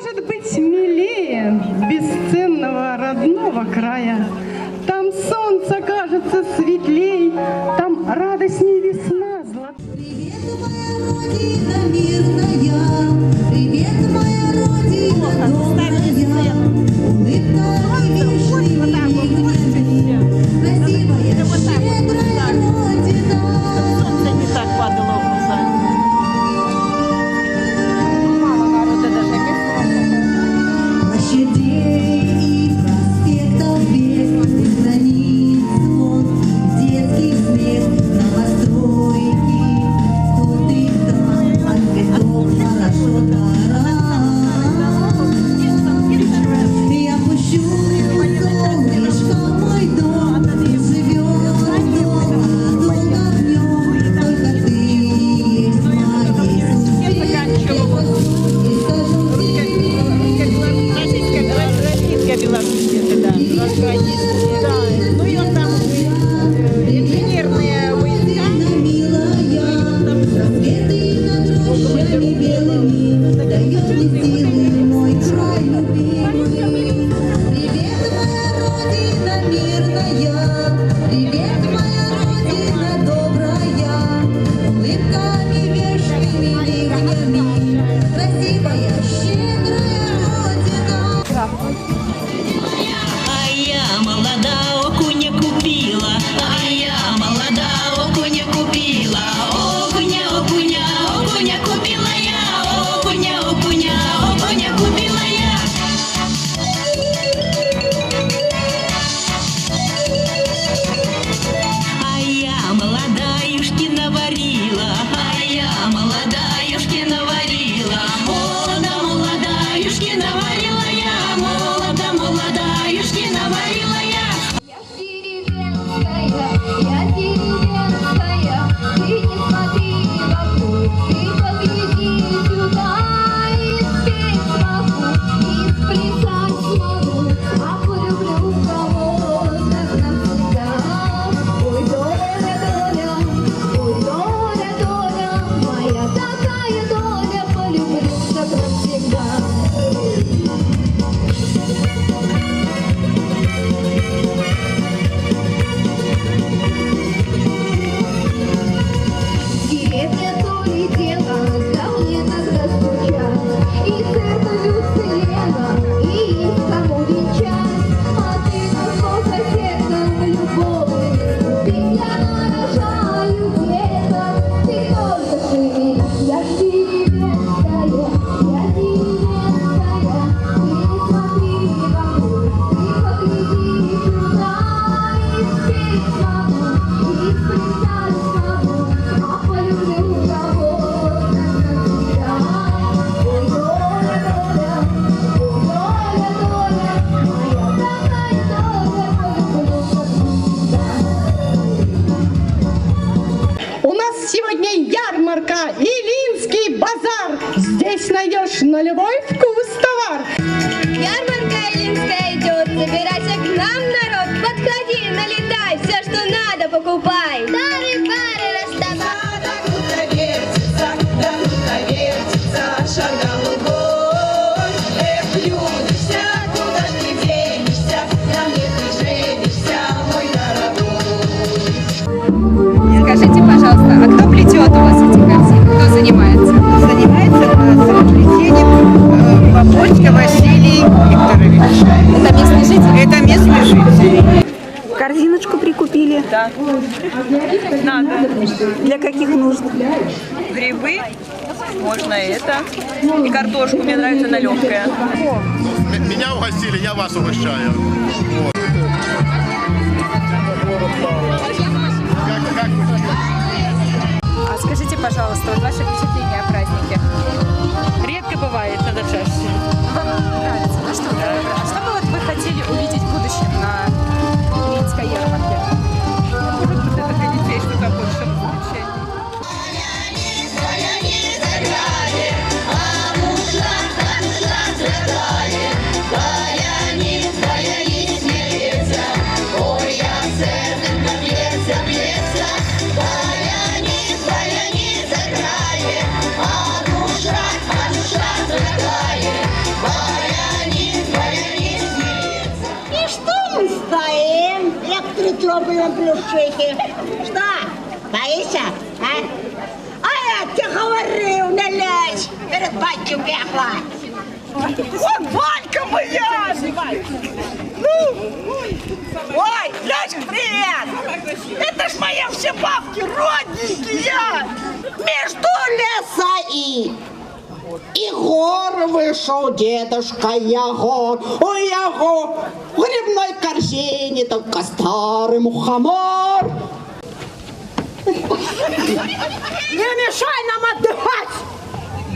может быть милее бесценного родного края? Там солнце кажется светлей, там радостней весна золотая. Привет, моя родина мирная, привет, моя родина добрая, улыбка и вишни легкими, красивая, щедрая родина. Солнце не так падало в глаза. Площадей и проспектов без границ звон, детский смех, новостройки, тут и там, отготов хорошо тара. Я пущу солнышко в мой дом, живет долго, долго в нем, только ты есть моей судьбе. И скажу тебе, Российская Белоруссия, да. Да. Ну и он там инженерные войска. милая, рассветы над рощами белыми, дает мне силы мой край любимый. Привет, моя родина мирная, привет, моя родина добрая, улыбками вешними ливнями, красивая, щедрая родина. А я молода, окуня купила, а я молода, окуня купила, окуня, окуня, окуня купила я, окуня, окуня, окуня купила я. А я молодаюшки наварила, а я молодаюшки наварила, молода, молодаюшки наварила я, молода, молодаюшки наварила я. Я деревенская, ты не смотри вокруг, ты погляди сюда, и спеть смогу, и сплясать смогу, а полюблю кого-то навсегда. Ой, доля, доля, ой, доля, доля, моя такая доля, полюблю так навсегда. Деревня то ли дело, ко мне тогда стучат, и церковь Лена, и есть кому венчать, а ты насколько сердцем любовь, ведь я рожаю где-то, ты только живи, я ж деревенская, ты не смотри вокруг, ты погляди сюда, и спеть смогу, и сплясать смогу, а полюблю кого-то навсегда. Ой, доля, доля, ой, доля, доля, моя такая доля, полюблю навсегда. У нас сегодня ярмарка, Илинский базар. Здесь найдешь на любой вкус товар. Ярмарка Илинская идет, собирайся к нам, народ, подходи, налетай, все, что надо, покупай. Старые пары расставай. Да круто вертится, шаг голубой. Эх, Людочка, куда ж ты денешься, ко мне ты женишься, мой дорогой. Скажите, пожалуйста, а кто плетет у вас эти картины? Кто занимается? Занимается плетением Бабочка Василий Викторович. Это местный житель? Это местный житель. Корзиночку прикупили. Да. Надо. Для каких нужд? Грибы, можно это. И картошку, мне нравится, она легкая. Меня угостили, я вас угощаю. Вот. Как вы? А скажите, пожалуйста, вот ваше впечатление о празднике? Редко бывает, надо чаще. Вам нравится? Ну что, что бы вот вы хотели увидеть в будущем на Илинской ярмарке? Может быть, это для детей что-то больше развлечений. Душа, зробила плющихи. Що? Боїшся, а? А я тебе говорив, не лезь, перед батьком пекла. Вот Валька моя! Ну! Ой, Лёшка, привет! Это ж мои все бабки, родненькие! Между леса и гор вышел дедушка Ягор. У Ягор в грибной корзине только старый мухомор. Не мешай нам отдыхать!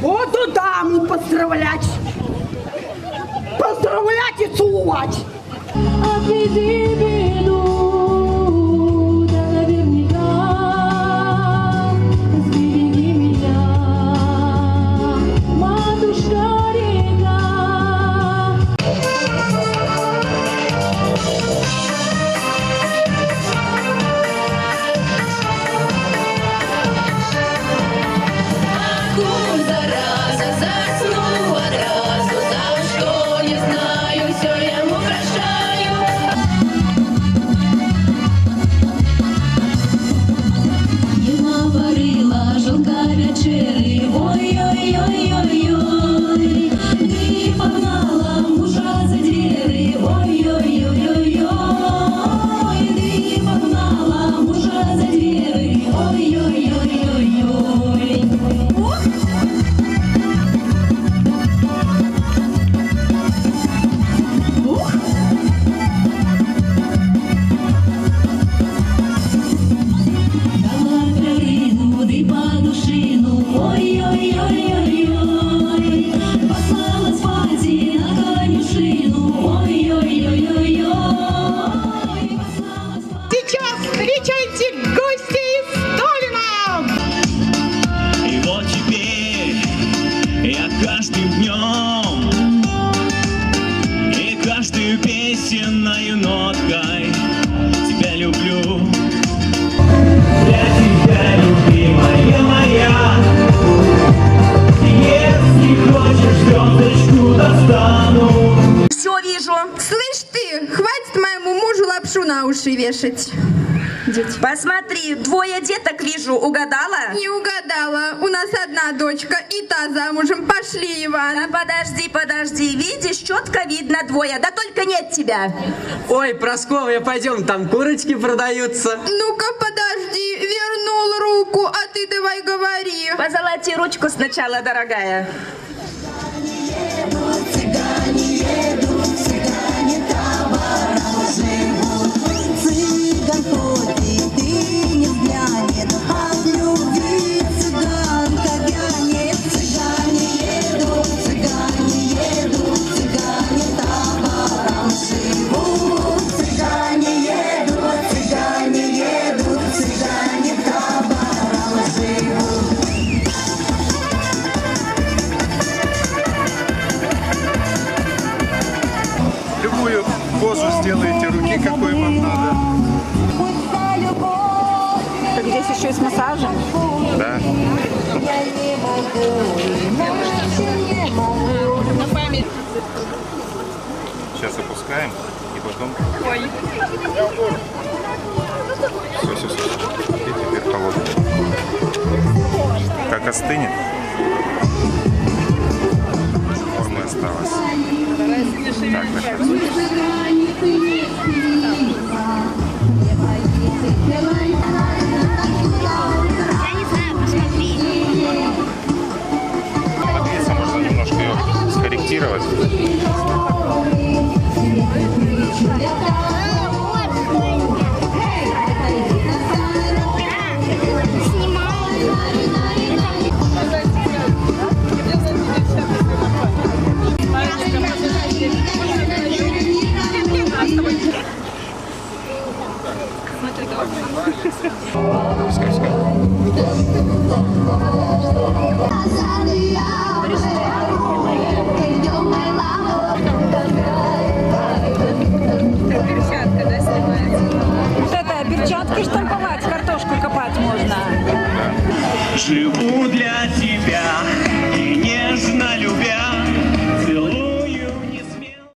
Буду даму поздравлять! Поздравлять и целовать! Отвези беду, да наверняка сбереги меня, матушка река. Огонь, зараза, заснул одразу, за что не знаю, все ему прощаю. Ема варила жонка вечері, ой-ой-ой-ой-ой, ти погнала мужа за двері, ой-ой-ой-ой-ой, ти погнала мужа за двері, ой-ой-ой-ой-ой. Дала перину, ды подушину, ой-ой-ой-ой-ой, послала спать на конюшину, ой-ой-ой-ой-ой, послала спать. Сейчас встречайте гостей из Сталина! И вот теперь я каждым днем и каждую песенною ноткой тебя люблю. Я тебя, любимая моя, если хочешь, звездочку достану. Все вижу. Слышь ты, хватит моему мужу лапшу на уши вешать. Посмотри, двое деток вижу, угадала? Не угадала. У нас одна дочка, и та замужем. Пошли, Иван. Да подожди, видишь, четко видно двое, да только нет тебя. Ой, Прасковья, пойдем, там курочки продаются. Ну-ка, подожди. Вернул руку, а ты давай говори. Позолоти ручку сначала, дорогая. Цыган ходит и не взглянет, от любви цыганка вянет. Цыгане едут, цыгане табором живут. Цыгане едут, цыгане табором живут. Любую позу сделайте руки, какой вам надо. Так здесь еще и с массажем. Да. Я не могу, иначе не могу. Сейчас опускаем и потом. Все. И теперь холодно. Как остынет, форма осталась. Так,